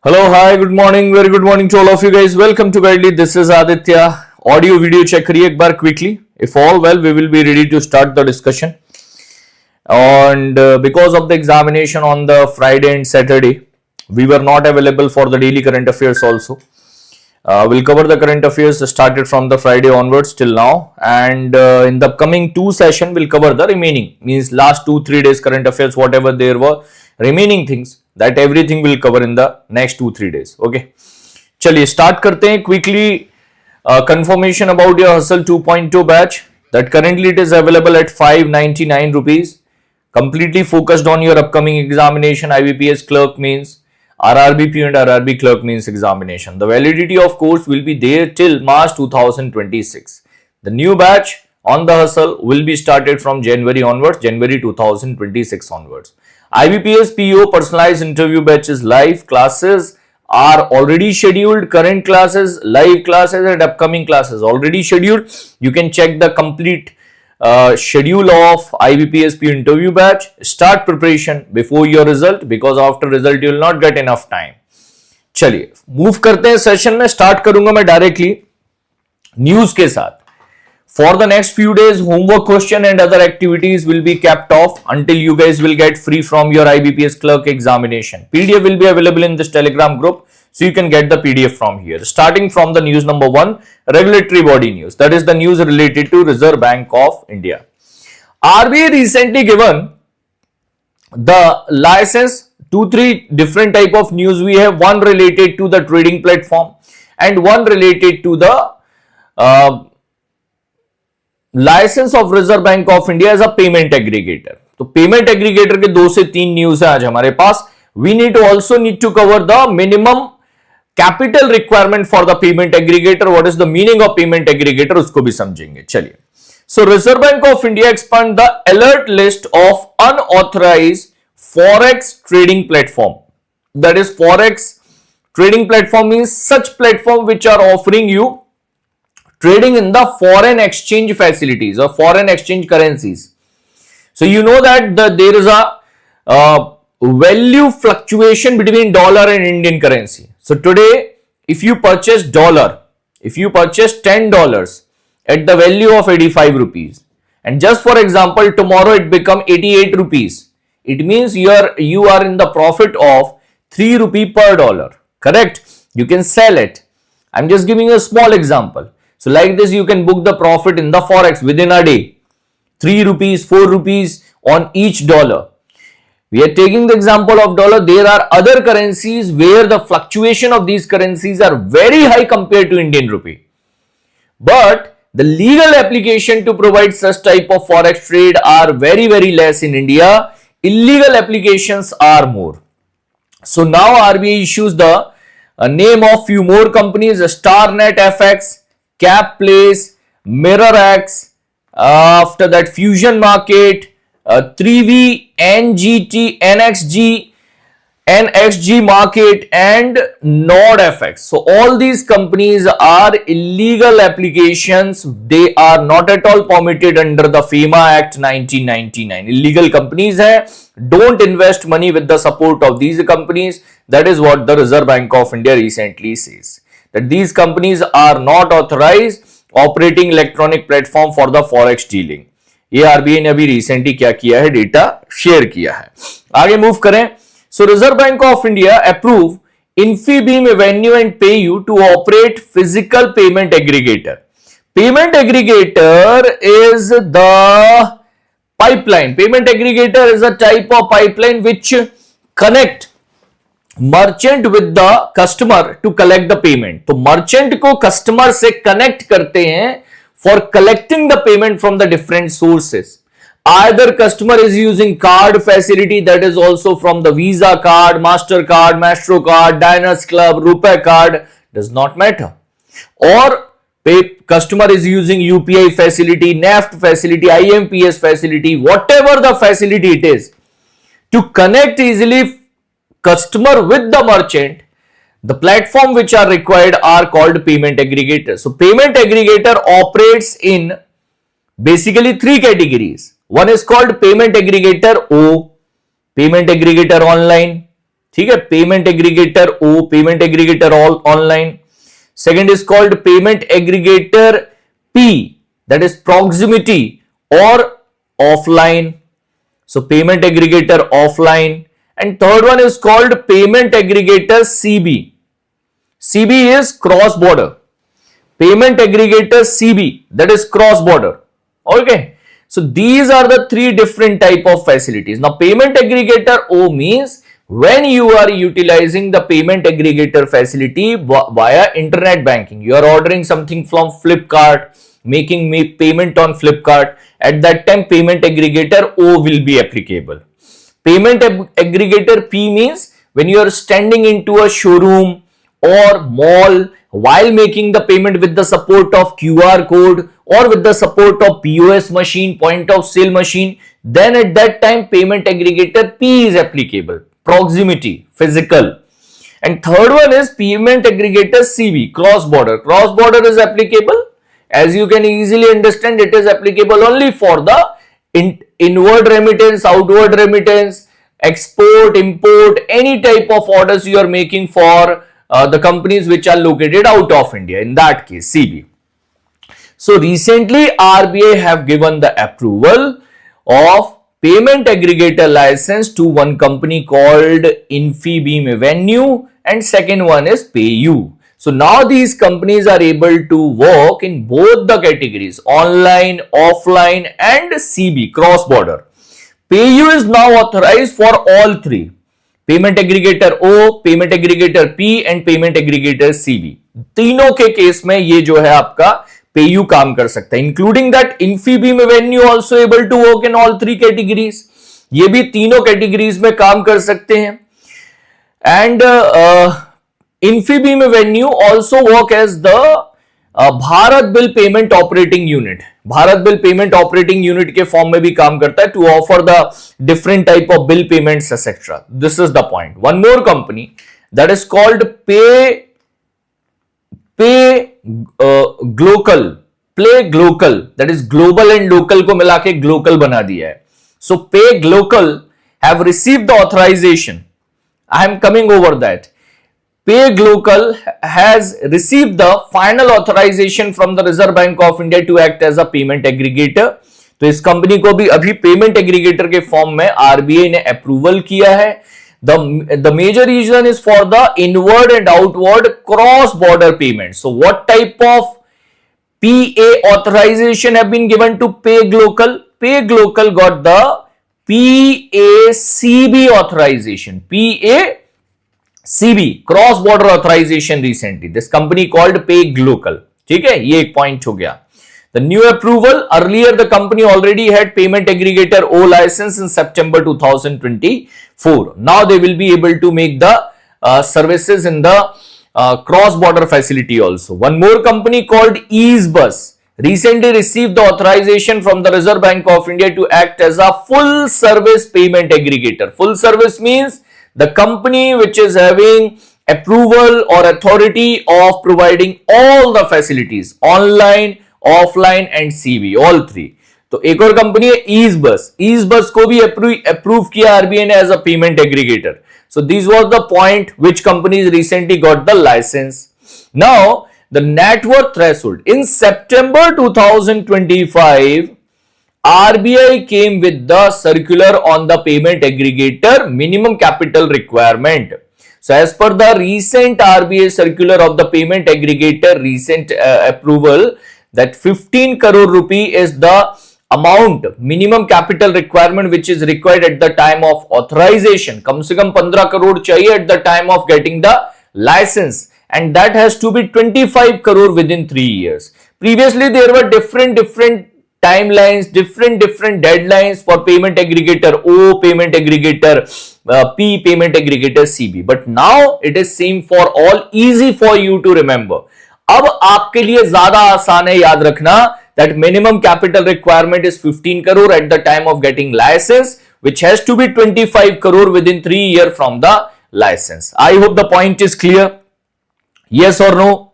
Hello, hi, good morning, very good morning to all of you guys. Welcome to Guidely. This is Aditya. Audio video check करिए एक बार quickly. If all well, we will be ready to start the discussion. And because of the examination on the Friday and Saturday, we were not available for the daily current affairs also. We'll cover the current affairs started from the Friday onwards till now, and in the upcoming two session we'll cover the remaining, means last 2-3 days current affairs, whatever there were remaining things, that everything will cover in the next 2-3 days. Okay, चलिए start करते हैं quickly. Confirmation about your Hustle 2.2 batch, that currently it is available at 599 rupees, completely focused on your upcoming examination, IBPS clerk means, RRBP and RRB clerk means examination. The validity of course will be there till March 2026. The new batch on the Hustle will be started from January onwards, January 2026 onwards. IBPS PO personalized interview batches live classes are already scheduled. Current classes, live classes and upcoming classes already scheduled. You can check the complete schedule of IBPS PO interview batch. Start preparation before your result, because after result you will not get enough time. चलिए move करते हैं session में. Start करूंगा मैं directly news के साथ. For the next few days, homework question and other activities will be kept off until you guys will get free from your IBPS clerk examination. PDF will be available in this Telegram group, so you can get the PDF from here. Starting from the news number 1, regulatory body news. That is the news related to Reserve Bank of India. RBI recently given the license. 2-3 different type of news we have. One related to the trading platform and one related to the licence of Reserve Bank of India as a payment aggregator. तो payment aggregator के 2 से 3 news है आज हमारे पास. We need to cover the minimum capital requirement for the payment aggregator. What is the meaning of payment aggregator, उसको भी समझेंगे. चलिए, so Reserve Bank of India expand the alert list of unauthorised forex trading platform. That is forex trading platform means such प्लेटफॉर्m which are offering you trading in the foreign exchange facilities or foreign exchange currencies. So you know that there is a value fluctuation between dollar and Indian currency. So today if you purchase dollar, if you purchase $10 at the value of 85 rupees, and just for example tomorrow it become 88 rupees, it means you are in the profit of 3 rupee per dollar, correct? You can sell it. I'm just giving a small example. So like this you can book the profit in the forex within a day. 3 rupees, 4 rupees on each dollar. We are taking the example of dollar. There are other currencies where the fluctuation of these currencies are very high compared to Indian rupee. But the legal application to provide such type of forex trade are very less in India. Illegal applications are more. So now RBI issues the name of few more companies: Starnet FX, CapPlace, MirrorX, after that Fusion Market, 3V, NGT, NXG Market and NordFX. So all these companies are illegal applications. They are not at all permitted under the FEMA Act 1999. Illegal companies hai. Don't invest money with the support of these companies. That is what the Reserve Bank of India recently says, that these companies are not authorized operating electronic platform for the forex dealing. ये RBI ने अभी recently क्या किया है, data share किया है. आगे move करें. So Reserve Bank of India approve Infibeam Avenue and PayU to operate physical payment aggregator. Payment aggregator is the pipeline. Payment aggregator is a type of pipeline which connect merchant with the customer to collect the payment. तो merchant को customer से connect करते हैं for collecting the payment from the different sources. Either customer is using card facility, that is also from the Visa card, Master card, Maestro card, Diners Club, Rupee card, does not matter. Or customer is using UPI facility, NEFT facility, IBPS facility, whatever the facility it is, to connect easily customer with the merchant. The platform which are required are called payment aggregators. So payment aggregator operates in basically 3 categories. One is called payment aggregator O, payment aggregator online, ठीक है, payment aggregator O, payment aggregator online. Second is called payment aggregator P, that is proximity और offline. So payment aggregator offline. And third one is called payment aggregator CB. CB is cross border. Payment aggregator CB, that is cross border. Okay. So these are the three different type of facilities. Now payment aggregator O means when you are utilizing the payment aggregator facility via internet banking. You are ordering something from Flipkart, making payment on Flipkart. At that time, payment aggregator O will be applicable. Payment aggregator P means when you are standing into a showroom or mall while making the payment with the support of QR code or with the support of POS machine, point of sale machine, then at that time payment aggregator P is applicable. Proximity, physical. And third one is payment aggregator CB, cross border. Cross border is applicable. As you can easily understand, it is applicable only for the inward remittance, outward remittance, export, import, any type of orders you are making for the companies which are located out of India. In that case, CB. So recently, RBI have given the approval of payment aggregator license to one company called Infibeam Avenue, and second one is PayU. So now these companies are able to work in both the categories, online, offline and CB, cross border. PayU is now authorized for all three. Payment aggregator O, payment aggregator P and payment aggregator CB. तीनों के case में ये जो है आपका PayU काम कर सकता है. Including that Infibeam Avenue also able to work in all three categories. ये भी तीनों categories में काम कर सकते हैं. And Infibeam Avenue also work as the Bharat Bill Payment Operating Unit. Bharat Bill Payment Operating Unit के फॉर्म में भी काम करता है to offer the different type of bill payments etc. This is the point. One more company that is called Glocal, Play Glocal, that is global and local को मिला के Glocal बना दिया है. So Pay Glocal have received the authorization. I am coming over that. Pay Glocal has received the final authorization from the Reserve Bank of India to act as a payment aggregator. तो इस company को भी अभी payment aggregator के form में RBI ने approval किया है. The major reason is for the inward and outward cross border payments. So what type of PA authorization have been given to Pay Glocal? Pay Glocal got the PACB authorization. PACB, cross border authorization recently. This company called Pay Glocal. ठीक है, ये एक point हो गया. The new approval, earlier the company already had payment aggregator O license in September 2024. Now they will be able to make the services in the cross border facility also. One more company called EaseBus recently received the authorization from the Reserve Bank of India to act as a full service payment aggregator. Full service means the company which is having approval or authority of providing all the facilities, online, offline and CB, all three. तो एक और company है ईजबस. ईजबस को भी approve किया RBI ने as a payment aggregator. So this was the point which companies recently got the licence. Now the net worth threshold in September 2025 RBI came with the circular on the payment aggregator minimum capital requirement. So as per the recent RBI circular of the payment aggregator recent approval, that 15 crore rupee is the amount minimum capital requirement which is required at the time of authorization. कम से कम 15 करोड़ चाहिए at the time of getting the license, and that has to be 25 crore within 3 years. Previously there were different timelines, different deadlines for payment aggregator O, payment aggregator P, payment aggregator CB, but now it is same for all, easy for you to remember. अब आपके लिए ज्यादा आसान है याद रखना that minimum capital requirement is 15 crore at the time of getting license, which has to be 25 crore within 3 years from the license. I hope the point is clear. Yes or no?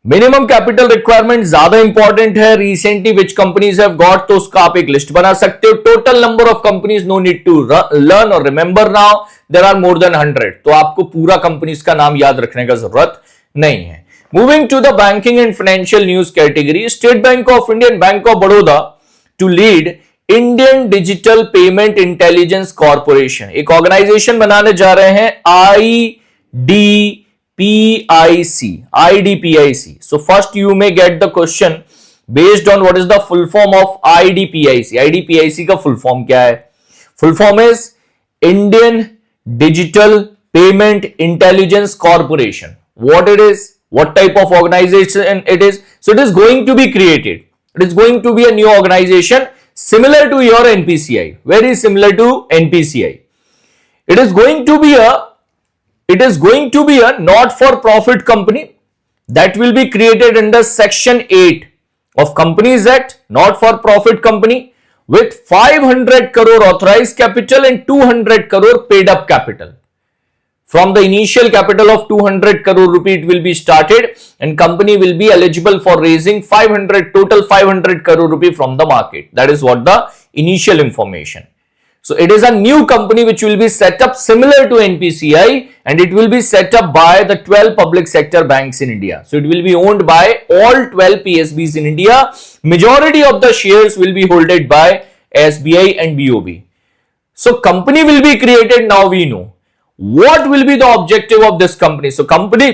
Minimum capital requirement ज्यादा important है, recently which companies have got, तो उसका आप एक list बना सकते हो। Total number of companies, no need to learn और remember now, there are more than 100, तो आपको पूरा कंपनीज का नाम याद रखने का जरूरत नहीं है। Moving to the banking and financial news category, State Bank of India and Bank of Baroda to lead Indian digital payment intelligence corporation, एक ऑर्गेनाइजेशन बनाने जा रहे हैं, IDPIC. So first you may get the question based on what is the full form of IDPIC. IDPIC का full form क्या है? Full form is Indian Digital Payment Intelligence Corporation. What it is? What type of organization it is? So it is going to be created. It is going to be a new organization similar to your NPCI. Very similar to NPCI. It is going to be a not-for-profit company that will be created under Section 8 of Companies Act, not-for-profit company with 500 crore authorized capital and 200 crore paid up capital. From the initial capital of 200 crore rupee, it will be started and company will be eligible for raising total 500 crore rupee from the market. That is what the initial information. So it is a new company which will be set up similar to NPCI, and it will be set up by the 12 public sector banks in India. So it will be owned by all 12 PSBs in India. Majority of the shares will be holded by SBI and BOB. So company will be created. Now we know what will be the objective of this company. So company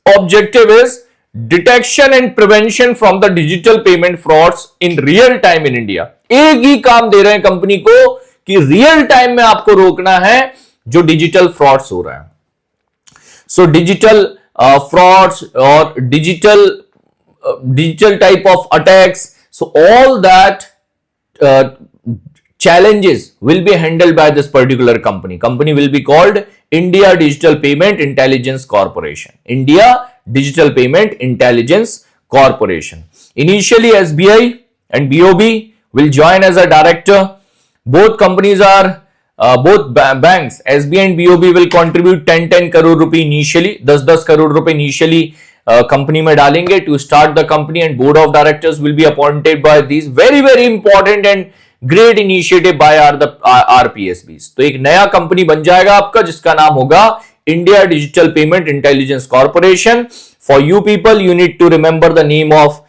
objective is detection and prevention from the digital payment frauds in real time in India. एक ही काम दे रहे हैं company को कि real time में आपको रोकना है जो डिजिटल फ्रॉड्स हो रहा है। सो डिजिटल फ्रॉड्स और digital type of attacks, so all that challenges will be handled by this particular company. Company will be called India Digital Payment Intelligence Corporation. India Digital Payment Intelligence Corporation. Initially, SBI and BOB will join as a director. Both companies are both banks, SBI and BOB will contribute 10 crore rupee initially, 10 crore rupee initially company में डालेंगे to start the company, and board of directors will be appointed by these very important and great initiative by RPSBs. तो एक नया company बन जाएगा आपका जिसका नाम होगा India digital payment intelligence corporation. For you people you need to remember the name of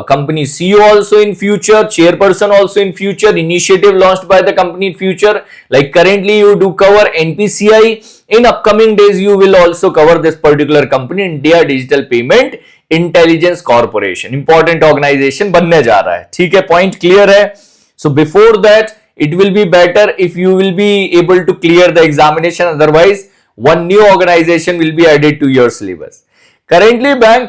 company CEO also in future, chairperson also in future, initiative launched by the company in future. Like currently you do cover NPCI, in upcoming days you will also cover this particular company, India Digital Payment Intelligence Corporation. Important organization बनने जा रहा है, ठीक है, point clear है. So before that it will be better if you will be able to clear the examination, otherwise one new organization will be added to your syllabus. Currently bank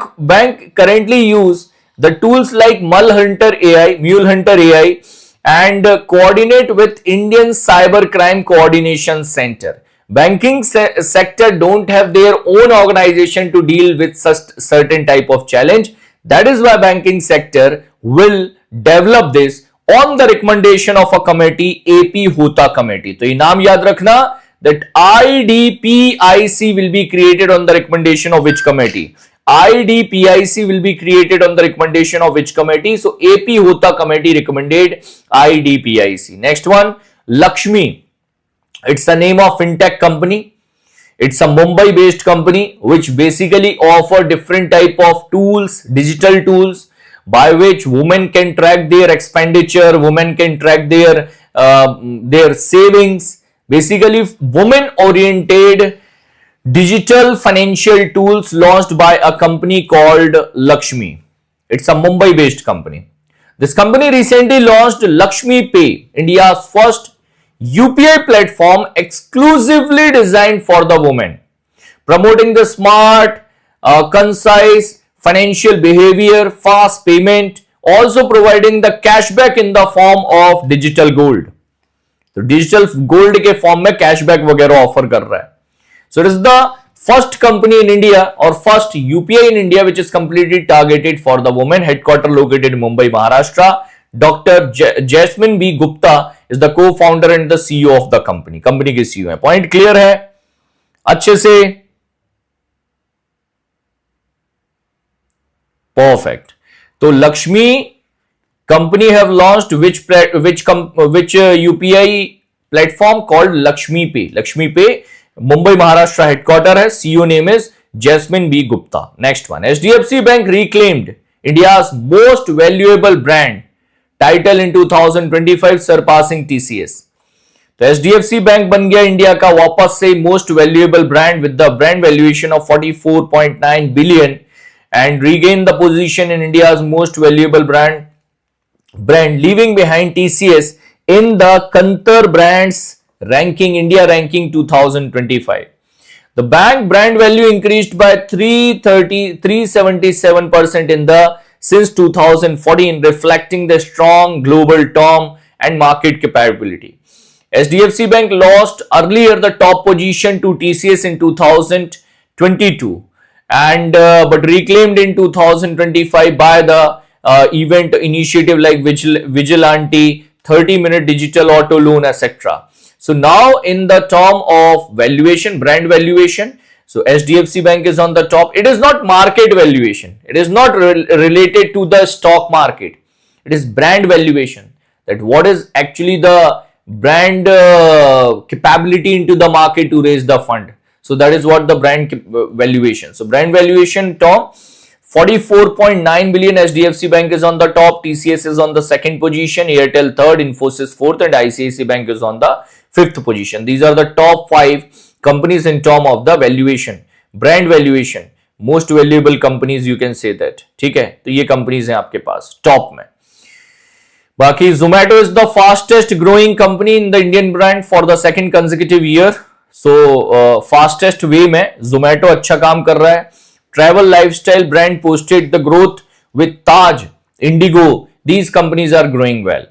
currently use the tools like Mule Hunter AI and coordinate with Indian Cybercrime Coordination Center. Banking sector don't have their own organization to deal with such certain type of challenge. That is why banking sector will develop this on the recommendation of a committee, AP Hota committee. तो ये नाम याद रखना that IDPIC will be created on the recommendation of which committee? IDPIC will be created on the recommendation of which committee? So AP Hota committee recommended IDPIC. Next one, Lakshmi. It's the name of fintech company. It's a Mumbai based company which basically offer different type of tools, digital tools by which women can track their expenditure, women can track their savings. Basically women oriented digital financial tools launched by a company called Lakshmi. It's a Mumbai based company. This company recently launched Lakshmi Pay, India's first UPI platform exclusively designed for the women, promoting the smart, concise financial behavior, fast payment, also providing the cashback in the form of digital gold. तो digital gold के form में cashback वगैरह offer कर रहा है. So it is the first company in India or first UPI in India which is completely targeted for the women. Headquarter located in Mumbai, Maharashtra. Dr. Jasmine B. Gupta is the co-founder and the CEO of the company. Company के CEO है. Point clear है अच्छे से? Perfect. So Lakshmi company have launched which UPI platform called Lakshmi Pay. Lakshmi Pay, Mumbai, Maharashtra headquarter hai. CEO name is Jasmine B. Gupta. Next one. HDFC Bank reclaimed India's most valuable brand title in 2025, surpassing TCS. तो HDFC bank बन गया India का वापस से most valuable brand with the brand valuation of 44.9 billion and regain the position in India's most valuable brand, leaving behind TCS in the Kantar brands ranking, India ranking 2025. The bank brand value increased by 377% in the since 2014, reflecting the strong global term and market capability. HDFC Bank lost earlier the top position to TCS in 2022 and but reclaimed in 2025 by the event initiative like Vigilante, 30-minute digital auto loan, etc. So now in the term of valuation, brand valuation, so HDFC Bank is on the top. It is not market valuation. It is not related to the stock market. It is brand valuation, that what is actually the brand capability into the market to raise the fund. So that is what the brand valuation. So brand valuation term, 44.9 billion. HDFC Bank is on the top, TCS is on the second position, Airtel third, Infosys fourth, and ICICI Bank is on the fifth position. These are the top 5 companies in term of the valuation, brand valuation, most valuable companies you can say that. ठीक है, तो ये companies हैं आपके पास top में. बाकी Zomato is the fastest growing company in the Indian brand for the second consecutive year. So fastest way में Zomato अच्छा काम कर रहा है. Travel lifestyle brand posted the growth with Taj, Indigo. These companies are growing well.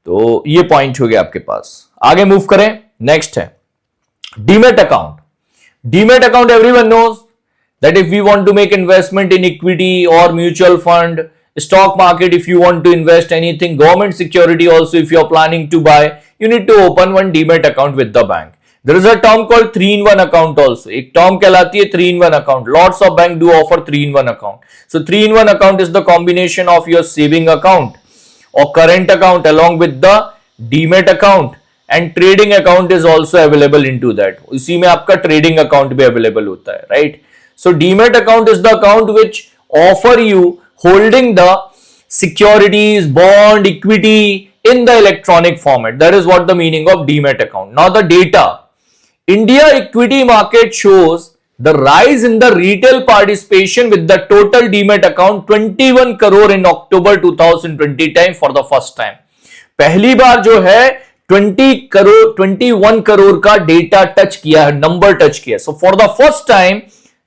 तो ये point हो गया आपके पास. आगे मूव करें. नेक्स्ट है demat account. Demat account everyone knows that if we want to make investment in equity or mutual fund, stock market, if you want to invest anything, government security also, if you are planning to buy, you need to open one demat account with the bank. There is a term called 3-in-1 account also. एक term कहलाती है 3-in-1 account. Lots of banks do offer 3-in-1 account. So 3-in-1 account is the combination of your saving account or current account along with the demat account, and trading account is also available into that. इसी में आपका trading account भी available होता है, right? So demat account is the account which offer you holding the securities, bond, equity in the electronic format. That is what the meaning of demat account. Now the data. India equity market shows the rise in the retail participation with the total demat account 21 crore in October 2020 time for the first time. पहली बार जो है 21 करोड़ का data touch किया है, number touch किया. So for the first time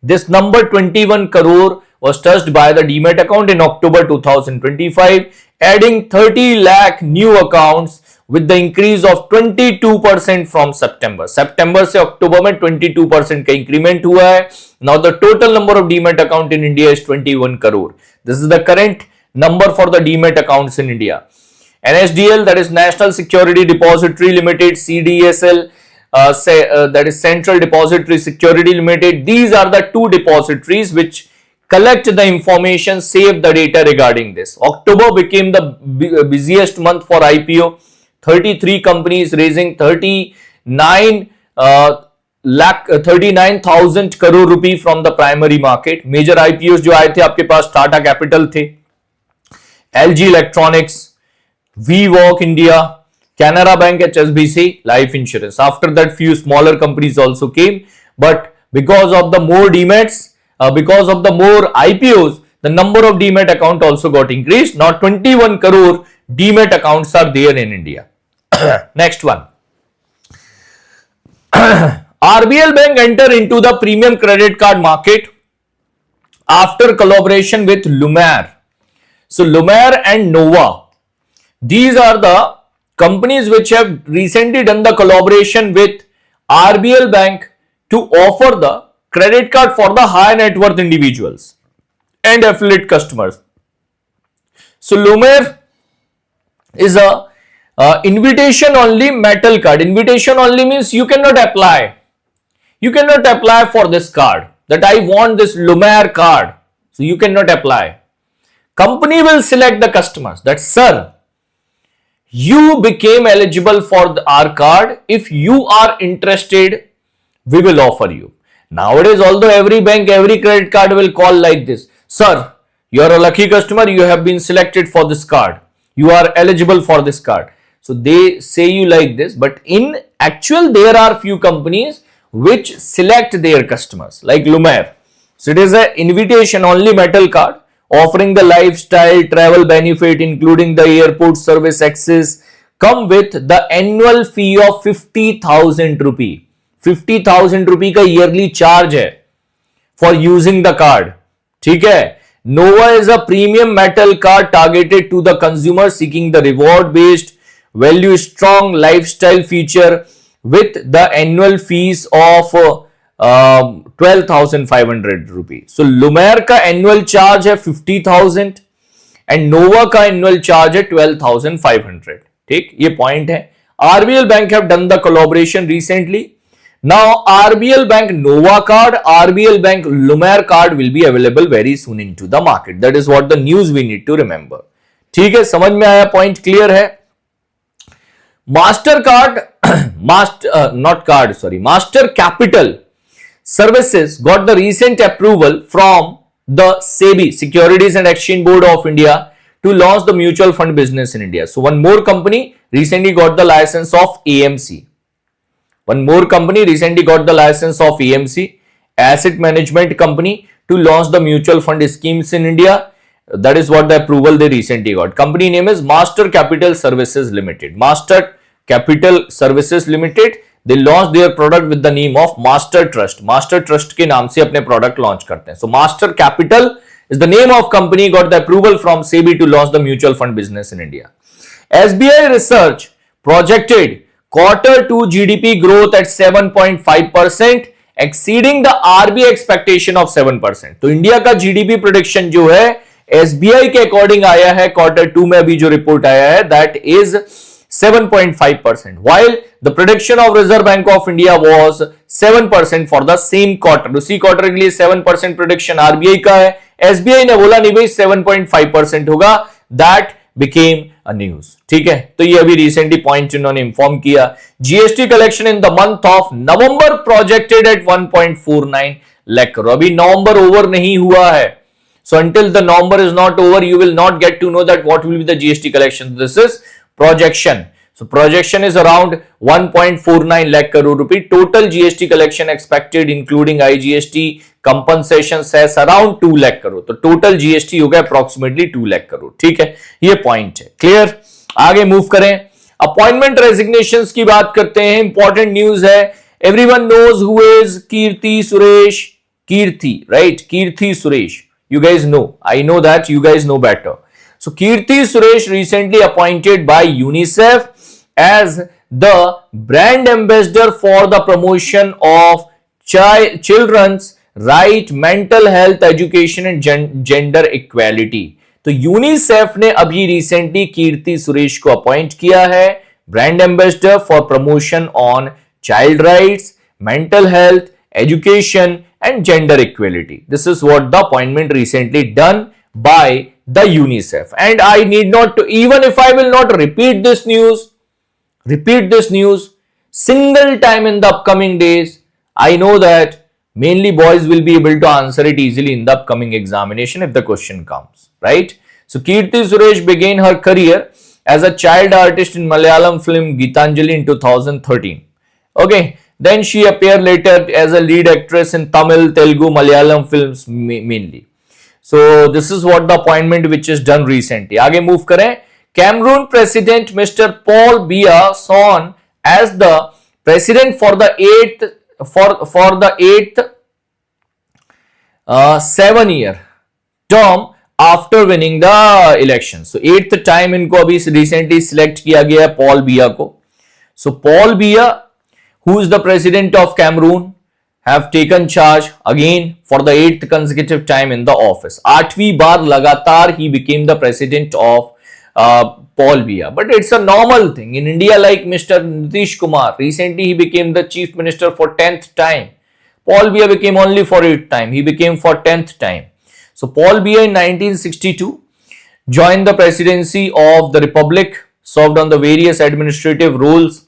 this number 21 crore was touched by the demat account in October 2025, adding 30 lakh new accounts with the increase of 22% from September. September से October में 22% का increment हुआ है. Now the total number of demat account in India is 21 crore. This is the current number for the demat accounts in India. NSDL, that is National Security Depository Limited, CDSL, that is Central Depository Security Limited. These are the two depositories which collect the information, save the data regarding this. October became the busiest month for IPO. 33 companies raising 39,000 crore rupee from the primary market. Major IPOs जो आए थे आपके पास, Tata capital थे, LG Electronics, VWalk India, Canara Bank, HSBC, Life Insurance. After that, few smaller companies also came, but because of the more demats, because of the more IPOs, the number of demat account also got increased. Now 21 crore demat accounts are there in India. Next one. RBL Bank enter into the premium credit card market after collaboration with Lumaire. So Lumaire and Nova, these are the companies which have recently done the collaboration with RBL Bank to offer the credit card for the high net worth individuals and affiliate customers. So Lumaire is a invitation only metal card. Invitation only means you cannot apply. You cannot apply for this card that I want this Lumaire card. So you cannot apply. company will select the customers that, sir, you became eligible for our card. If you are interested, we will offer you. Nowadays, although every bank, every credit card will call like this, sir, you are a lucky customer, you have been selected for this card, you are eligible for this card. So they say you like this, but in actual there are few companies which select their customers, like Lumiere. So it is an invitation only metal card offering the lifestyle travel benefit including the airport service access, come with the annual fee of 50,000 rupee. 50,000 rupee का yearly charge है for using the card. ठीक है. Nova is a premium metal card targeted to the consumer seeking the reward based value strong lifestyle feature with the annual fees of 12,500 rupees. So Lumiere का annual charge है 50,000 and Nova का annual charge है 12,500. ठीक, ये point है. RBL Bank have done the collaboration recently. Now RBL Bank Nova card, RBL Bank Lumiere card will be available very soon into the market. That is what the news we need to remember. ठीक है, समझ में आया, point clear है. Master Capital Services got the recent approval from the SEBI, Securities and Exchange Board of India, to launch the mutual fund business in India. So one more company recently got the license of AMC. Asset Management Company, to launch the mutual fund schemes in India. That is what the approval they recently got. Company name is Master Capital Services Limited. Master Capital Services Limited. They launched their product with the name of Master Trust. Master Trust के नाम से अपने product launch करते हैं. So Master Capital is the name of company, got the approval from SEBI to launch the mutual fund business in India. SBI Research projected Q2 GDP growth at 7.5%, exceeding the RBI expectation of 7%. तो India का GDP prediction जो है SBI के according आया है Q2 में, अभी जो रिपोर्ट आया है, that is 7.5%, while the prediction of Reserve Bank of India was 7% for the same quarter. उसी क्वार्टर के लिए 7% prediction RBI का है. SBI ने बोला नहीं भाई 7.5% होगा. That became a news. ठीक है, तो ये अभी recently point इन्होंने inform किया. GST collection in the month of November projected at 1.49 lakh crore. अभी नवंबर ओवर नहीं हुआ है. So until the November is not over, you will not get to know that what will be the GST collection. This is projection. So projection is around 1.49 lakh crore rupee. Total GST collection expected including IGST compensation cess around 2 lakh crore. तो total GST होगा approximately 2 lakh crore. ठीक है, ये point है. Clear? आगे move करें. Appointment resignations की बात करते हैं. Important news है. Everyone knows who is Kirti Suresh. Kirti, right? Kirti Suresh. You guys know. I know that you guys know better. So Kirti Suresh recently appointed by UNICEF as the brand ambassador for the promotion of children's right, mental health, education and gender equality. तो UNICEF ने अभी recently Keerthy Suresh को appoint किया है brand ambassador for promotion on child rights, mental health, education and gender equality. This is what the appointment recently done by the UNICEF, and I need not to, even if I will not repeat this news single time in the upcoming days, I know that mainly boys will be able to answer it easily in the upcoming examination if the question comes, right? So Kirti Suresh began her career as a child artist in Malayalam film Gitanjali in 2013. Okay, then she appeared later as a lead actress in Tamil, Telugu, Malayalam films mainly. So this is what the appointment which is done recently. आगे move करें. Cameroon President Mr. Paul Biya sworn as the president for the eighth 7-year term after winning the election. So 8th time इनको अभी recently select किया गया है Paul Biya को. So Paul Biya, who is the president of Cameroon, have taken charge again for the 8th consecutive time in the office. 8वीं बार लगातार he became the president of Paul Biya. But it's a normal thing in India, like Mr. Nitish Kumar. Recently he became the chief minister for 10th time. Paul Biya became only for 8th time. He became for 10th time. So Paul Biya in 1962 joined the presidency of the Republic, served on the various administrative roles.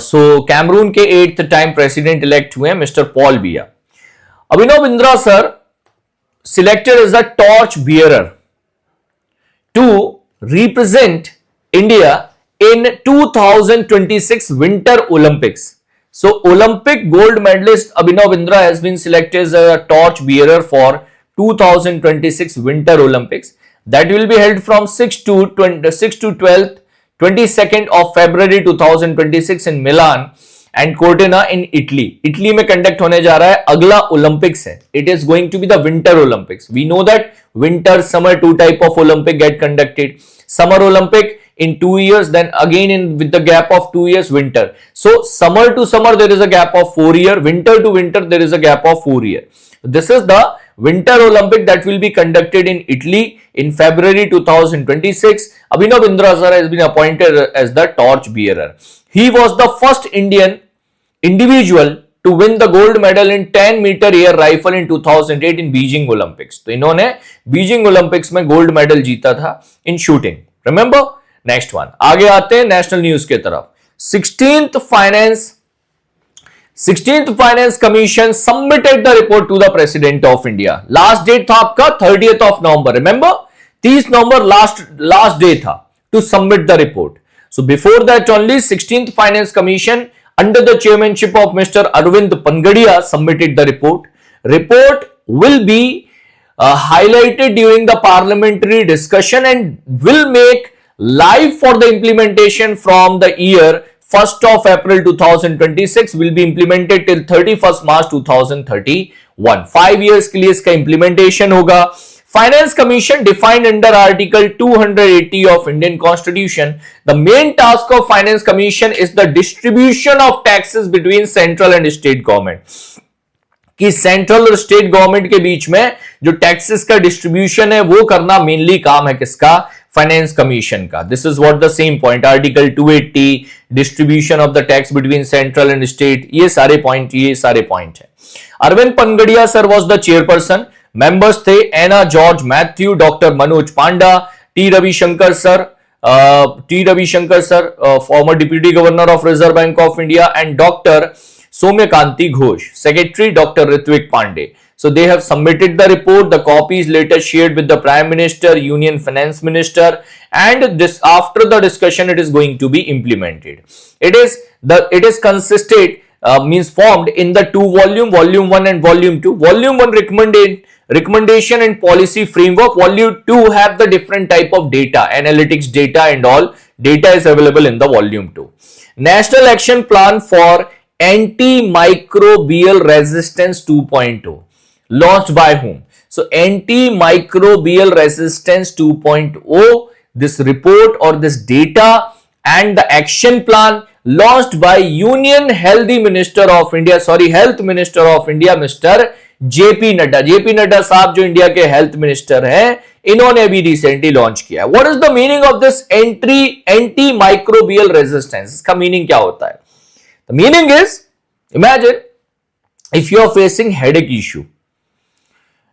So Cameroon के 8th time president elect हुए mister Paul Biya. Abhinav Bindra sir selected as a torch bearer to represent India in 2026 Winter Olympics. So Olympic gold medalist Abhinav Bindra has been selected as a torch bearer for 2026 Winter Olympics that will be held from 6 to 12th 22nd of February 2026 in Milan and Cortina in Italy. Italy में conduct होने जा रहा है. अगला Olympics है. It is going to be the Winter Olympics. We know that winter, summer, two type of Olympic get conducted. Summer Olympic in 2 years, then again with the gap of 2 years, winter. So summer to summer there is a gap of 4 years. Winter to winter there is a gap of 4 years. This is the Winter Olympic that will be conducted in Italy in February 2026. Abhinav Bindra sir has been appointed as the torch bearer. He was the first Indian individual to win the gold medal in 10-meter air rifle in 2008 in Beijing Olympics. तो इन्होंने Beijing Olympics में gold medal जीता था in shooting. Remember. Next one. आगे आते हैं national news के तरफ. 16th finance commission submitted the report to the president of India. Last date था आपका 30th of November. रिमेंबर 30 नवंबर लास्ट डे था to submit the report. So before that only 16th Finance Commission under the chairmanship of Mr. Arvind Pangadia submitted the report. Report will be highlighted during the parliamentary discussion and will make live for the implementation from the year 1st of April 2026 will be implemented till 31st March 2031. 5 years के लिए इसका implementation होगा. Finance Commission defined under Article 280 of Indian Constitution. The main task of Finance Commission is the distribution of taxes between central and state government. कि central और state government के बीच में जो taxes का डिस्ट्रीब्यूशन है वो करना मेनली काम है किसका? फाइनेंस कमीशन का. This is what the same point. Article 280 distribution of the tax between central and state. ये सारे पॉइंट है. Arvind Panagariya sir was the chairperson. Members थे Annie George Mathew, doctor Manoj Panda, T Ravishankar sir former deputy governor of Reserve Bank of India and doctor Somyakanti Ghosh, Secretary Dr. Ritvik Pandey. So they have submitted the report. The copy is later shared with the Prime Minister, Union Finance Minister, and this after the discussion it is going to be implemented. It is consisted means formed in the two volume 1 and volume 2. Volume 1 recommendation and policy framework. Volume 2 have the different type of data, analytics data and all data is available in the volume 2. National Action Plan for Antimicrobial Resistance 2.0 launched by whom? So Antimicrobial Resistance 2.0, this report or this data and the action plan launched by Health Minister of India Mr. JP Nadda. JP Nadda साहब जो India के health minister हैं, इन्होंने भी recently launch किया. What is the meaning of this anti microbial resistance? इसका meaning क्या होता है? The meaning is, imagine if you are facing headache issue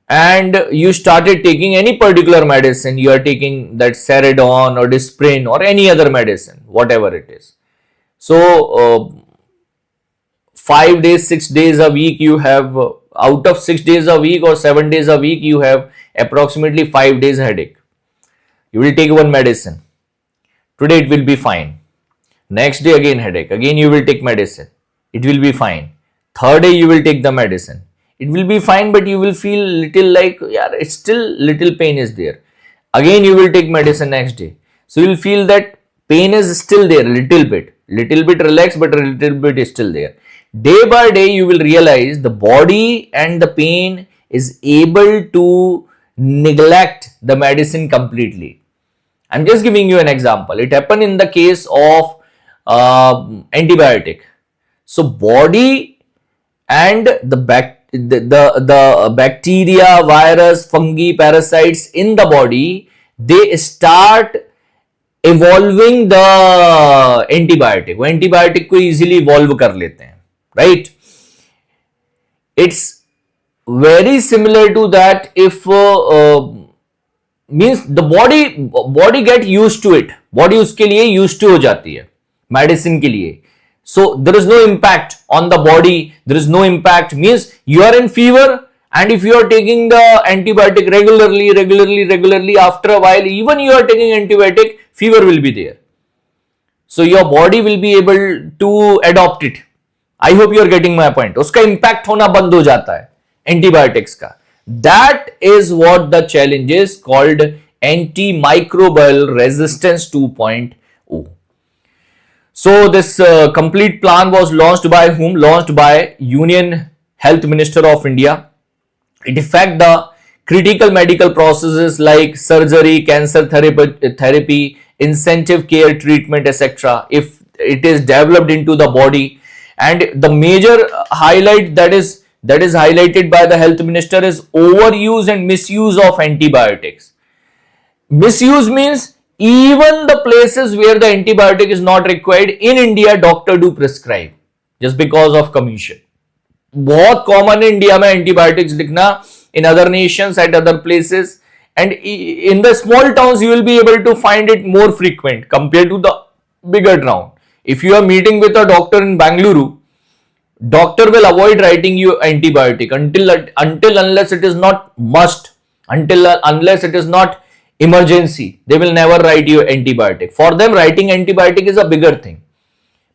and you started taking any particular medicine, you are taking that Ceridon or Disprin or any other medicine, whatever it is. So 5 days, 6 days a week you have, out of 6 days a week or 7 days a week you have approximately 5 days headache. You will take one medicine. Today it will be fine. Next day again headache. Again you will take medicine. It will be fine. Third day you will take the medicine. It will be fine, but you will feel little like, yeah, it's still little pain is there. Again you will take medicine next day. So you will feel that pain is still there, little bit relaxed, but a little bit is still there. Day by day you will realize the body and the pain is able to neglect the medicine completely. I'm just giving you an example. It happened in the case of antibiotic. So body and the bacteria, virus, fungi, parasites in the body, they start evolving the antibiotic. वो antibiotic को easily evolve कर लेते हैं, right? It's very similar to that if means the body get use to it, body उसके लिए use to हो जाती है मेडिसिन के लिए. So there is no impact on the body, there is no impact, means you are in fever and if you are taking the antibiotic regularly, after a while even you are taking antibiotic, fever will be there, so your body will be able to adopt it. I hope you are getting my point. उसका impact होना बंद हो जाता है antibiotics का. That is what the challenge is called antimicrobial resistance 2.0. So this complete plan was launched by whom? Launched by Union Health Minister of India. It affects the critical medical processes like surgery, cancer therapy, intensive care treatment, etc. If it is developed into the body, and the major highlight that is highlighted by the health minister is overuse and misuse of antibiotics. Misuse means even the places where the antibiotic is not required, in India doctor do prescribe just because of commission. बहुत common है India में antibiotics लिखना, in other nations at other places, and in the small towns you will be able to find it more frequent compared to the bigger town. If you are meeting with a doctor in Bangalore, doctor will avoid writing you antibiotic until unless it is not must, unless it is not emergency, they will never write you antibiotic. For them writing antibiotic is a bigger thing,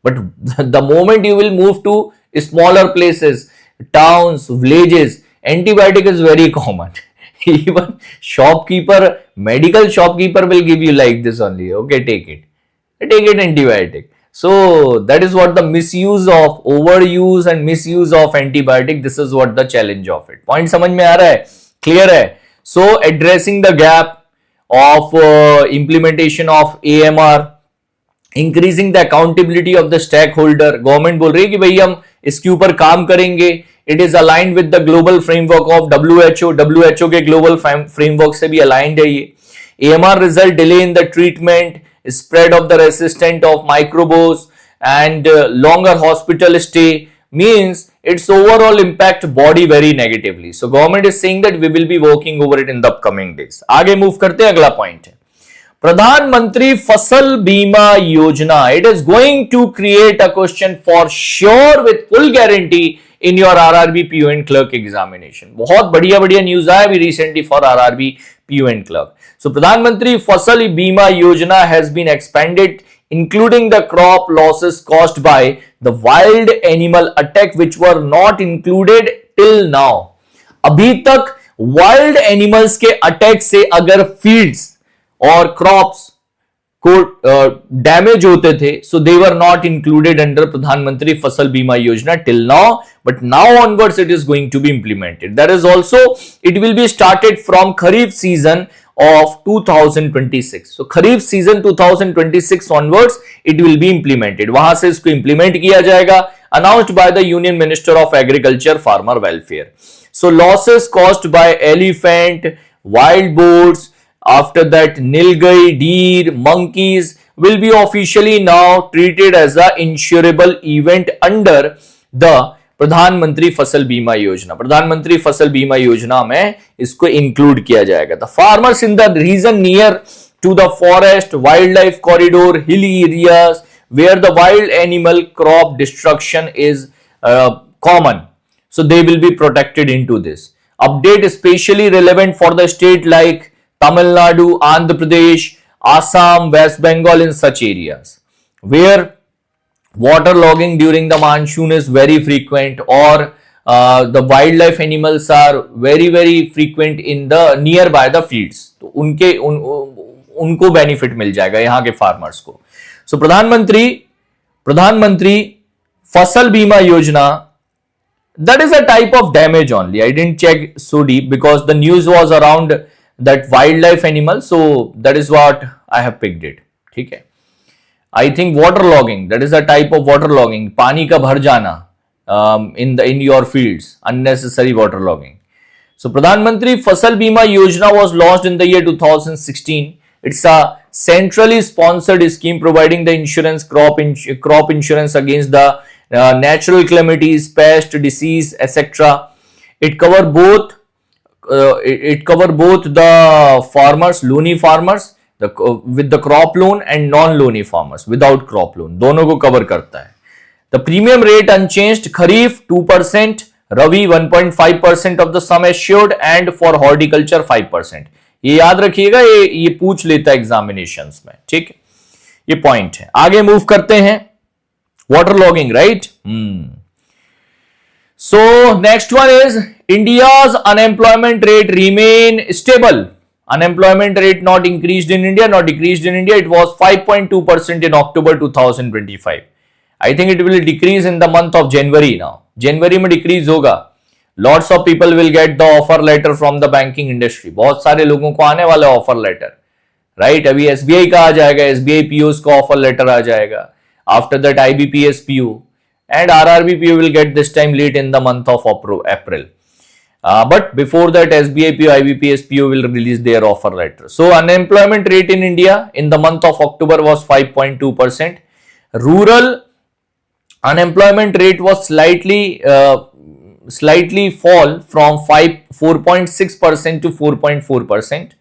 but the moment you will move to smaller places, towns, villages, antibiotic is very common. Even shopkeeper, medical shopkeeper will give you like this only, okay, take it antibiotic. So that is what the misuse of, overuse and misuse of antibiotic, this is what the challenge of it. Point समझ में आ रहा है? Clear है? So addressing the gap of implementation of AMR, increasing the accountability of the stakeholder. Government बोल रही है कि भाई हम इसके ऊपर काम करेंगे. It is aligned with the global framework of WHO के global framework से भी aligned है ये. AMR result delay in the treatment, spread of the resistant of microbes and longer hospital stay, means its overall impact body very negatively. So government is saying that we will be working over it in the upcoming days. आगे move करते हैं, अगला point है प्रधानमंत्री फसल बीमा योजना. It is going to create a question for sure with full guarantee in your RRB PO and clerk examination. बहुत बढ़िया न्यूज आया अभी recently for RRB PO and clerk. So प्रधानमंत्री फसल बीमा योजना has been expanded, including the crop losses caused by the wild animal attack which were not included till now. अभी तक wild animals के अटैक से अगर fields और crops को डैमेज होते थे, so they were not included under प्रधानमंत्री फसल बीमा योजना till now, but now onwards it is going to be implemented. That is also, it will be started from Kharif season of 2026. So Kharif season 2026 onwards it will be implemented. वहां से इसको implement किया जाएगा. Announced by the Union Minister of Agriculture, Farmer Welfare. So losses caused by elephant, wild boars, after that nilgai, deer, monkeys will be officially now treated as a insurable event under the प्रधानमंत्री फसल बीमा योजना. प्रधानमंत्री फसल बीमा योजना में इसको इंक्लूड किया जाएगा. The farmers in the region near to the forest, wildlife corridor, hilly areas where the wild animal crop destruction is common, so they will be protected into this. Update especially relevant for the state like Tamil Nadu, Andhra Pradesh, Assam, West Bengal, in such areas where water logging during the monsoon is very frequent, or the wildlife animals are very frequent in the nearby the fields. तो उनको benefit मिल जाएगा यहाँ के farmers को. सो प्रधानमंत्री फसल बीमा योजना, that is a type of damage only. I didn't check so deep because the news was around that wildlife animal, so that is what I have picked it. ठीक है. I think water logging, that is a type of water logging, पानी का भर जाना in your fields, unnecessary water logging. So प्रधानमंत्री फसल बीमा योजना was launched in the year 2016. It's a centrally sponsored scheme providing the insurance crop insurance against the natural calamities, pest, disease, etc. It covers both it cover both the farmers, loany farmers, with the crop loan and non-loany farmers without crop loan, दोनों को cover करता है. The premium rate unchanged, Kharif 2%, Rabi 1.5% of the sum assured and for horticulture 5%. ये याद रखिएगा, ये पूछ लेता है एग्जामिनेशंस में, ठीक है, ये पॉइंट है. आगे मूव करते हैं. Water logging, right. So next one is India's unemployment rate remain stable. Unemployment rate not increased in India, not decreased in India. It was 5.2% in October 2025. I think it will decrease in the month of January now. January में decrease होगा. Lots of people will get the offer letter from the banking industry. बहुत सारे लोगों को आने वाला offer letter, right? अभी SBI का आ जाएगा, SBI POs का offer letter आ जाएगा. After that IBPS PO. And RRB PO will get this time late in the month of April. But before that, SBI PO, IBPS PO will release their offer letter. So unemployment rate in India in the month of October was 5.2%. Rural unemployment rate was slightly fall from 4.6% to 4.4%.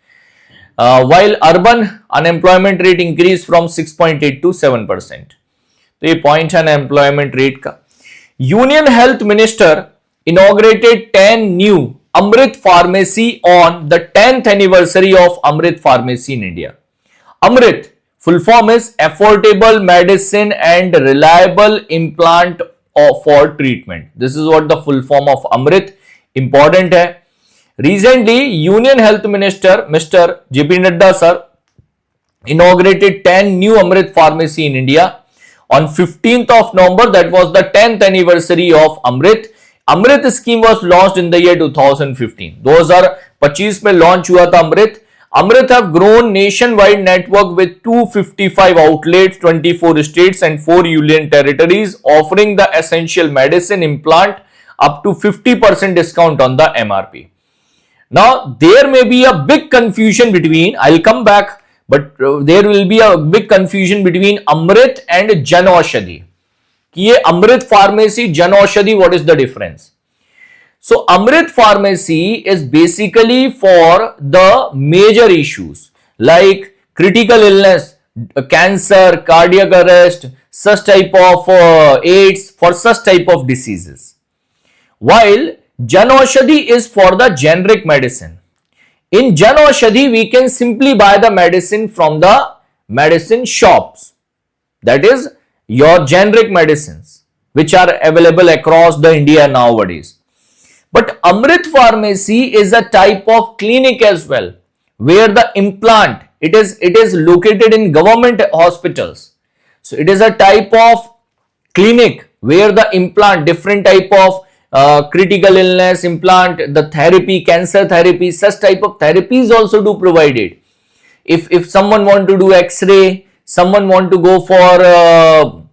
While urban unemployment rate increased from 6.8 to 7%. तो ये point है unemployment rate का. Union health minister inaugurated 10 new Amrit Pharmacy on the 10th anniversary of Amrit Pharmacy in India. Amrit, full form is Affordable Medicine and Reliable Implant for Treatment. This is what the full form of Amrit. Important है. Recently, Union Health Minister Mr. JP Nadda sir inaugurated 10 new Amrit Pharmacy in India. On 15th of November, that was the 10th anniversary of Amrit. Amrit scheme was launched in the year 2015. 2025 में launch हुआ था Amrit. Amrit have grown nationwide network with 255 outlets, 24 states and 4 union territories, offering the essential medicine implant up to 50% discount on the MRP. Now, there may be a big confusion between, I'll come back, but there will be a big confusion between Amrit and Jan Aushadhi. कि ये Amrit Pharmacy, Jan Aushadhi, what is the difference? So Amrit Pharmacy is basically for the major issues like critical illness, cancer, cardiac arrest, such type of AIDS, for such type of diseases. While Jan Aushadhi is for the generic medicine. In Jan Aushadhi, we can simply buy the medicine from the medicine shops. That is your generic medicines, which are available across the India nowadays. But Amrit Pharmacy is a type of clinic as well, where the implant, it is located in government hospitals. So it is a type of clinic where the implant, different type of critical illness implant, the therapy, cancer therapy, such type of therapies also do provided. If someone want to do X-ray, someone want to go for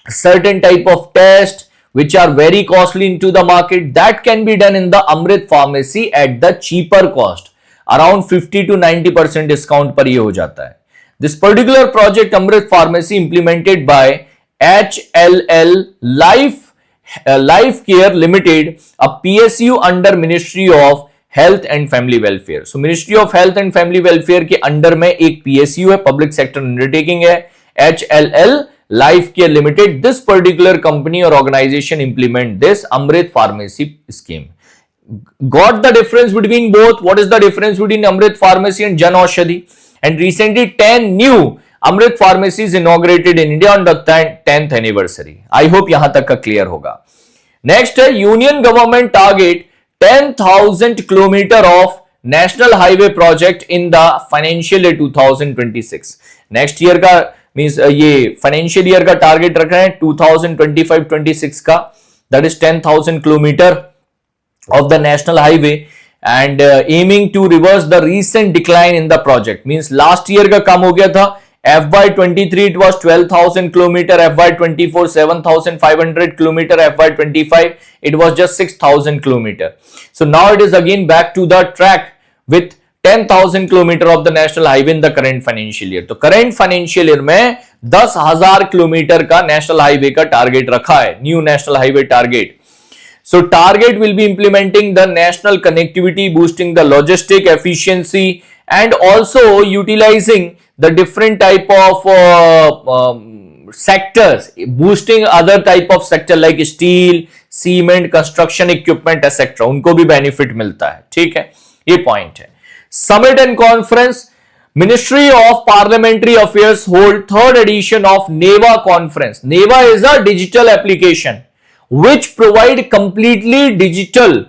certain type of test which are very costly into the market, that can be done in the Amrit Pharmacy at the cheaper cost, around 50 to 90% discount पर ये हो जाता है. This particular project Amrit Pharmacy implemented by HLL Life Care Limited, a PSU under Ministry of Health and Family Welfare. So Ministry of Health and Family Welfare के under में एक PSU है, Public Sector Undertaking है, HLL Life Care Limited. This particular company or organization implement this Amrit Pharmacy scheme. Got the difference between both? What is the difference between Amrit Pharmacy and Jan Aushadhi? And recently 10 new Amrit Pharmacies inaugurated in India on the 10th anniversary. I hope यहाँ तक का clear होगा. Next है Union Government target 10,000 kilometer of National Highway project in the financial year 2026. Next year का means ये financial year का target रख रहे हैं 2025-26 का, that is 10,000 kilometer of the National Highway and aiming to reverse the recent decline in the project. Means last year का कम हो गया था. FY23 it was 12,000 kilometer, FY24 7,500 kilometer, FY25 it was just 6,000 kilometer. So now it is again back to the track with 10,000 kilometer of the national highway in the current financial year. तो current financial year में 10,000 kilometre का national highway का target रखा है, new national highway target. So target will be implementing the national connectivity, boosting the logistic efficiency, and also utilizing the different type of sectors, boosting other type of sector like steel, cement, construction equipment etc. उनको भी benefit मिलता है, ठीक है, ये point है. Summit and conference. Ministry of Parliamentary Affairs hold third edition of NEVA conference. NEVA is a digital application which provide completely digital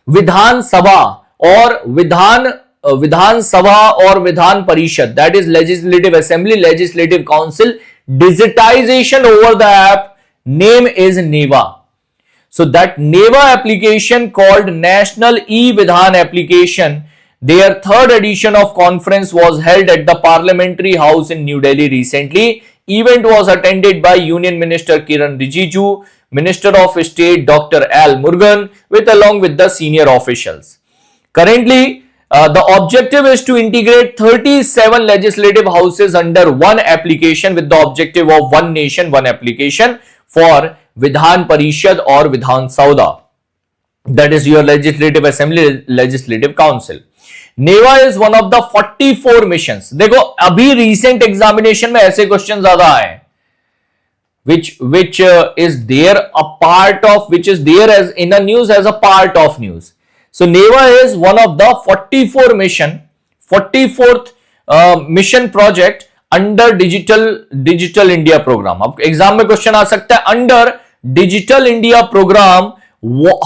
Vidhan Sabha or Vidhan Sabha or Vidhan Parishad, that is Legislative Assembly, Legislative Council, digitization over the app. Name is NEVA. So that NEVA application called National E-Vidhan application, their third edition of conference was held at the Parliamentary House in New Delhi recently. Event was attended by Union Minister Kiran Rijiju, Minister of State Dr. Al Murugan, along with the senior officials. Currently, the objective is to integrate 37 legislative houses under one application with the objective of one nation, one application for Vidhan Parishad or Vidhan Sauda. That is your Legislative Assembly, Legislative Council. NeVA is one of the 44 missions. देखो अभी recent examination में ऐसे question ज्यादा आए which is there a part of, which is there as in a news as a part of news. So NEVA is one of the 44th mission project under digital India program. अब exam में question आ सकता है under digital India program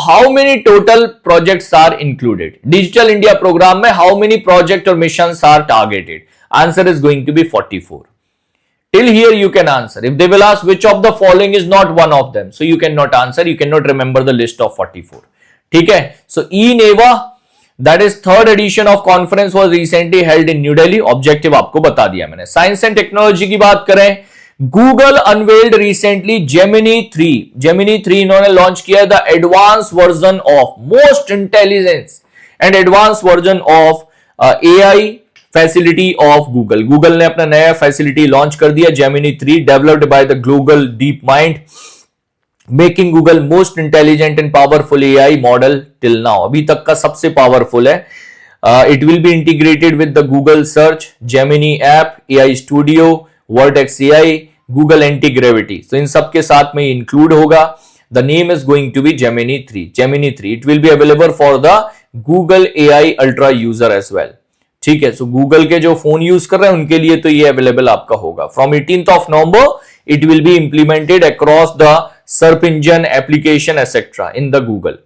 how many total projects are included? Digital India program mein how many project or missions are targeted? Answer is going to be 44. Till here you can answer. If they will ask which of the following is not one of them, so you cannot answer, you cannot remember the list of 44. ठीक है? So E-NEVA, that is third edition of conference was recently held in New Delhi. Objective आपको बता दिया मैंने. Science and technology की बात करें, Google unveiled recently Gemini 3. Gemini 3 इन्होंने लॉन्च किया the advanced version of most intelligence and advanced version of AI facility of Google. Google ने अपना नया facility लॉन्च कर दिया Gemini 3, developed by the Google DeepMind, making Google most intelligent and powerful AI model till now. अभी तक का सबसे powerful है. It will be integrated with the Google Search, Gemini app, AI Studio, Vertex AI, Google Anti-Gravity. So इन सब के साथ में include होगा. The name is going to be Gemini 3. Gemini 3. It will be available for the Google AI Ultra user as well. ठीक है. So Google के जो phone use कर रहे हैं उनके लिए तो ये अवेलेबल आपका होगा. From 18th of November, it will be implemented across the search engine application etc. in the Google.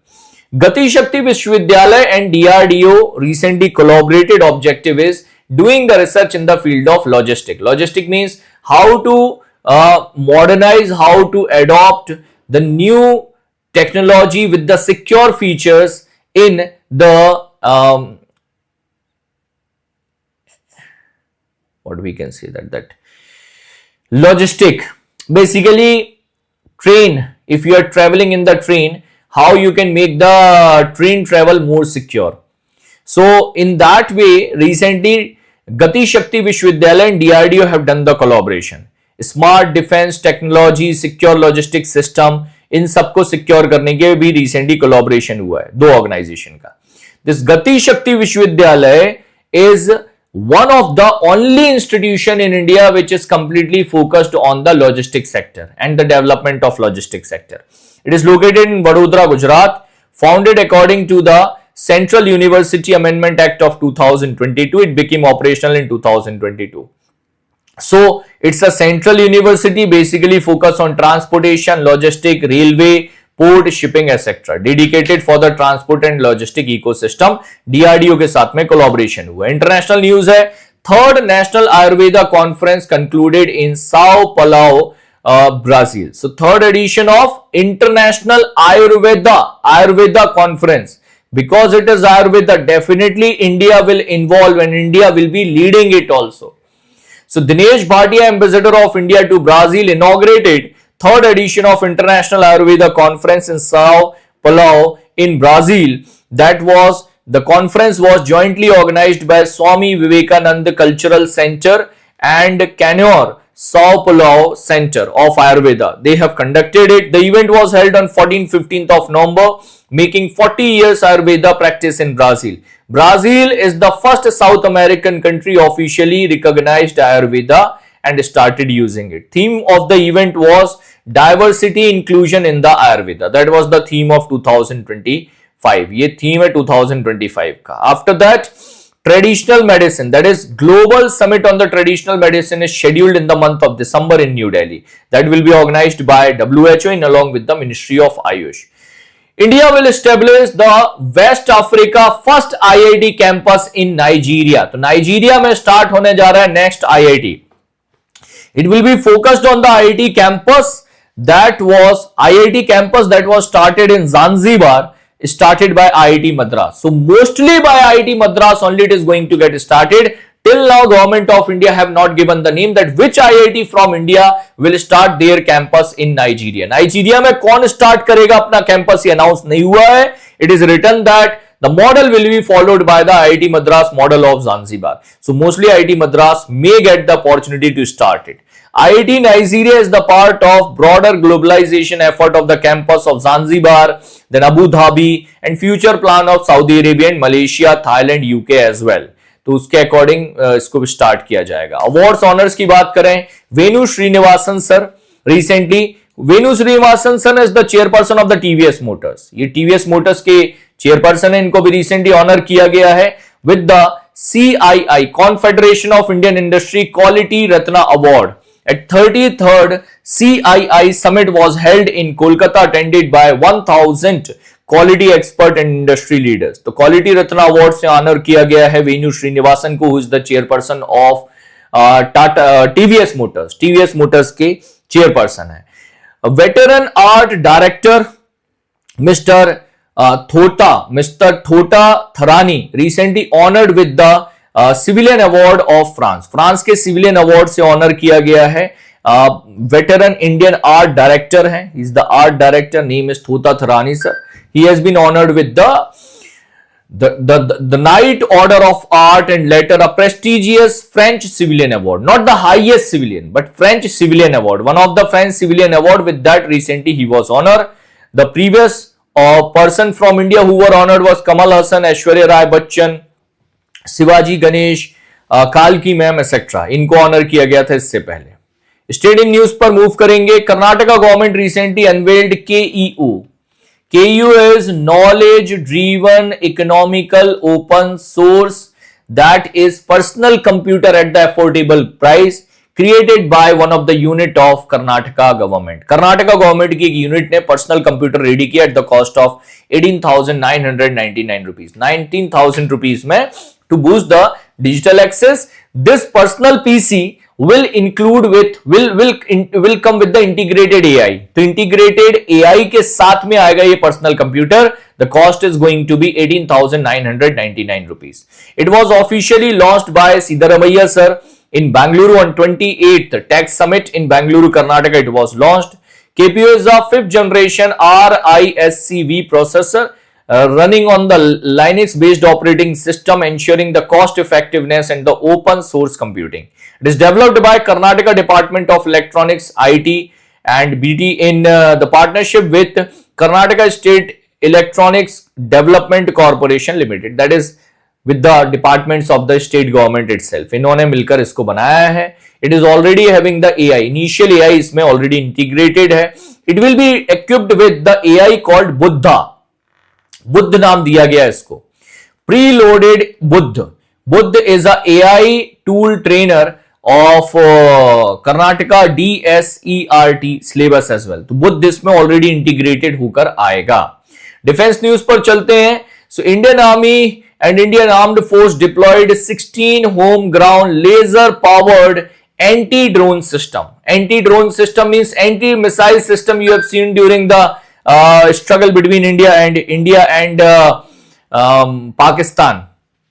Gati Shakti Vishwavidyalaya and DRDO recently collaborated. Objective is doing the research in the field of logistics. Logistic means how to modernize, how to adopt the new technology with the secure features in the what we can say that logistic. Basically train, if you are traveling in the train, how you can make the train travel more secure. So in that way recently Gati Shakti Vishwavidyalaya and DRDO have done the collaboration. Smart defense technology, secure logistics system, इन सबको secure करने के भी recently collaboration हुआ है दो organisation का. This गति शक्ति विश्वविद्यालय is one of the only institution in India which is completely focused on the logistics sector and the development of logistics sector. It is located in Vadodara, Gujarat, founded according to the Central University Amendment Act of 2022. It became operational in 2022. So it's a central university basically focused on transportation, logistic, railway, port, shipping etc. dedicated for the transport and logistic ecosystem. DRDO के साथ में collaboration हुआ. International news है, third National Ayurveda Conference concluded in Sao Paulo, Brazil. So third edition of International Ayurveda Conference. Because it is Ayurveda, definitely India will involve and India will be leading it also. So Dinesh Bhatia, ambassador of India to Brazil, inaugurated third edition of International Ayurveda Conference in Sao Paulo in Brazil. The conference was jointly organized by Swami Vivekananda Cultural Center and Canor Sao Paulo Center of Ayurveda. They have conducted it. The event was held on 14-15th of November, making 40 years Ayurveda practice in Brazil. Brazil is the first South American country officially recognized Ayurveda and started using it. Theme of the event was diversity inclusion in the Ayurveda. That was the theme of 2025. ये theme है 2025 का. After that, traditional medicine, that is global summit on the traditional medicine, is scheduled in the month of December in New Delhi. That will be organized by WHO in along with the Ministry of Ayush. India will establish the West Africa first IIT campus in Nigeria. तो Nigeria में start होने जा रहा है next IIT. It will be focused on the IIT campus that was started in Zanzibar, started by IIT Madras. So mostly by IIT Madras only it is going to get started. Till now government of India have not given the name that which IIT from India will start their campus in Nigeria. Nigeria में कौन start करेगा अपना campus ये announce नहीं हुआ है. It is written that the model will be followed by the IIT Madras model of Zanzibar. So mostly IIT Madras may get the opportunity to start it. IIT Nigeria is the part of broader globalization effort of the campus of Zanzibar, then Abu Dhabi, and future plan of Saudi Arabia and Malaysia, Thailand, UK as well. तो उसके according इसको start किया जाएगा. Awards honours की बात करें, Venu Srinivasan sir recently, Venu Srinivasan sir is the chairperson of the TVS Motors. ये TVS Motors के चेयरपर्सन है, इनको भी रिसेंटली ऑनर किया गया है with the CII Confederation of Indian Industry quality Ratna award. At 33rd CII summit was held in Kolkata, attended by 1000 quality expert and industry leaders. तो quality Ratna award से honour किया गया है वेणु श्रीनिवासन को, who is the chairperson of TVS Motors. TVS Motors के chairperson है. Veteran art director mister Thota Tharani recently honoured with the civilian award of France. France के civilian award से ऑनर किया गया है. वेटरन इंडियन आर्ट डायरेक्टर है, is the art director, name is Thota Tharani sir. He has been honored with the Knight Order of Art and later a prestigious French civilian award, not the highest civilian but French civilian award, one of the French civilian award. With that recently he was honored. The previous person from India who were honored was Kamal Hassan, Aishwarya Rai Bachchan, Shivaji Ganesh, कालकी ma'am etcetera. इनको honour किया गया था इससे पहले. State in news पर move करेंगे. Karnataka government recently unveiled KEO. KEO is knowledge driven economical open source that is personal computer at the affordable price created by one of the unit of Karnataka government. Karnataka government की एक unit ने personal computer ready किया at the cost of 18,999 rupees. 19,000 rupees में to boost the digital access. This personal PC will include with will come with the integrated AI. तो integrated AI के साथ में आएगा ये personal computer. The cost is going to be 18,999 rupees. It was officially launched by Siddaramaiah sir in Bangalore on 28th Tech Summit in Bangalore, Karnataka. It was launched. KPO is a 5th generation RISC-V processor running on the Linux based operating system, ensuring the cost effectiveness and the open source computing. It is developed by Karnataka Department of Electronics, IT and BT in the partnership with Karnataka State Electronics Development Corporation Limited, that is with the departments of the state government itself. इन्होंने मिलकर इसको बनाया है. It is already having the AI. Initial AI इसमें already integrated है. It will be equipped with the AI called Buddha. Buddha नाम दिया गया इसको. Preloaded Buddh is a AI tool trainer of Karnataka DSERT syllabus as well. तो बुद्ध इसमें already integrated होकर आएगा. डिफेंस न्यूज पर चलते हैं. So Indian army and Indian Armed Force deployed 16 home ground laser powered anti-drone system. Anti-drone system means anti-missile system you have seen during the struggle between India and Pakistan,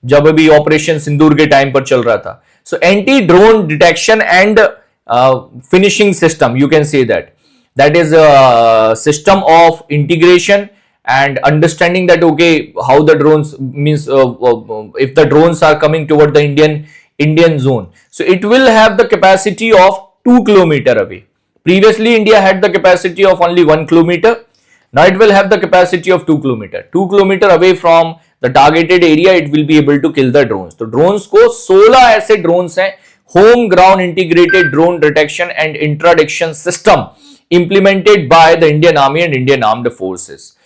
जब अभी operation सिंदूर के time पर चल रहा था. So anti-drone detection and finishing system, you can say that is a system of integration and understanding that okay how the drones means if the drones are coming toward the Indian zone, so it will have the capacity of 2 kilometer away. Previously, India had the capacity of only 1 kilometer. Now it will have the capacity of 2 kilometer. 2 kilometer away from the targeted area, it will be able to kill the drones. तो drones को 16 ऐसे drones हैं, home ground integrated drone detection and interdiction system implemented by the Indian Army and Indian Armed Forces.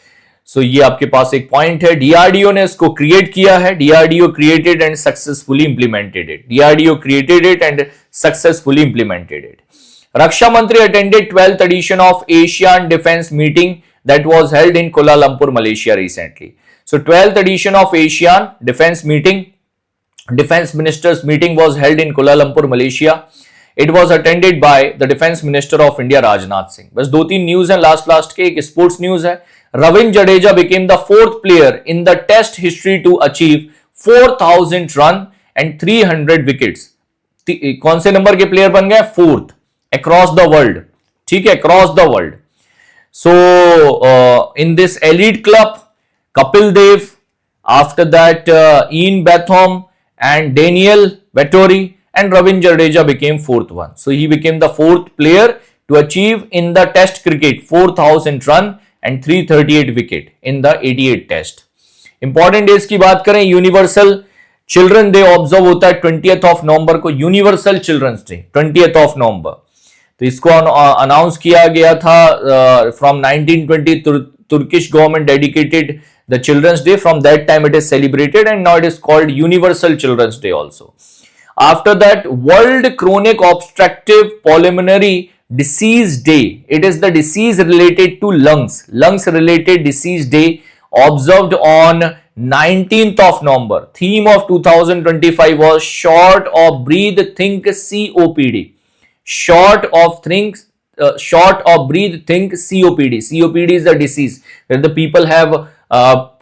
So ये आपके पास एक point है. DRDO ने इसको क्रिएट किया है. DRDO created and successfully implemented it. DRDO created it and successfully implemented it. Raksha Mantri attended 12th edition of Asian Defense Meeting that was held in Kuala Lumpur, Malaysia recently. So 12th edition of Asian Defense Meeting, Defense Ministers Meeting was held in Kuala Lumpur, Malaysia. It was attended by the Defense Minister of India, Rajnath Singh. बस 2-3 news हैं last के. एक sports news है. Ravindra Jadeja became the 4th player in the Test history to achieve 4,000 run and 300 wickets. कौन से number के player बन गए? 4th across the world. ठीक है, across the world. So in this elite club, Kapil Dev, after that Ian Botham and Daniel Vettori and Ravindra Jadeja became 4th one. So he became the 4th player to achieve in the Test cricket 4,000 run and 338 wicket in the 88 Test. Important days की बात करें, universal children day observe होता है 20th of November को. Universal children's day 20th of November. तो इसको announce किया गया था from 1920. Turkish government dedicated the children's day. From that time it is celebrated and now it is called universal children's day also. After that, world chronic obstructive pulmonary disease day. It is the disease related to lungs related disease day observed on 19th of November. Theme of 2025 was short of breathe think COPD. Short of breathe think COPD. COPD is the disease where the people have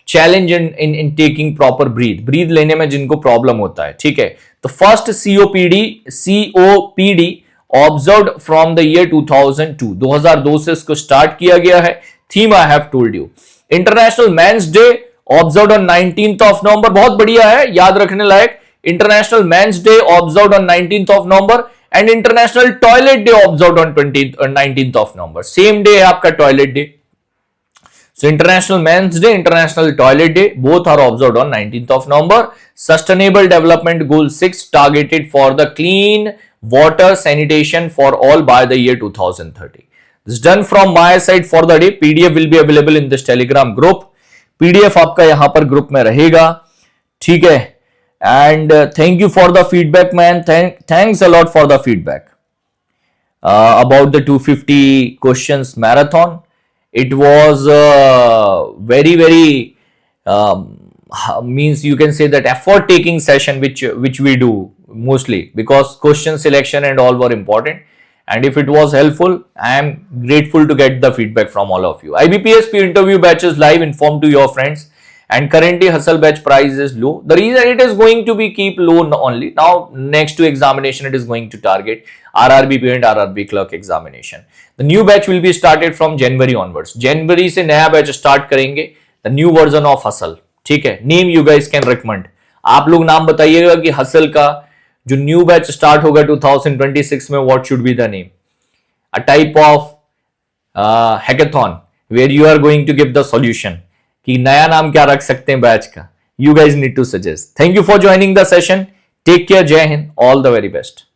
challenge in taking proper breathe लेने में जिनको problem होता है. ठीक है, तो first COPD observed from the year 2002 से इसको स्टार्ट किया गया है. Theme I have told you. International men's day observed on 19th of November. बहुत बढ़िया है, याद रखने लायक. International men's day observed on 19th of November and international toilet day observed on 19th of November. Same day है आपका toilet day. So International Men's Day, International Toilet Day, both are observed on 19th of November. Sustainable Development Goal 6 targeted for the clean water sanitation for all by the year 2030. This is done from my side for the day. PDF will be available in this Telegram group. PDF आपका यहाँ पर group में रहेगा. ठीक है. And thank you for the feedback, man. Thanks a lot for the feedback about the 250 questions marathon. It was very means you can say that effort taking session which we do mostly because question selection and all were important, and if it was helpful, I am grateful to get the feedback from all of you. IBPS interview batch is live, inform to your friends, and currently hustle batch price is low. The reason it is going to be keep low only now, next to examination it is going to target RRB and RRB clerk examination. The new batch will be started from January onwards. January से नया batch start करेंगे. The new version of hustle. ठीक है. Name you guys can recommend. आप लोग नाम बताइएगा कि hustle का जो new batch start होगा 2026 में, what should be the name? A type of hackathon where you are going to give the solution. कि नया नाम क्या रख सकते हैं बैच का? You guys need to suggest. Thank you for joining the session. Take care. Jai Hind. All the very best.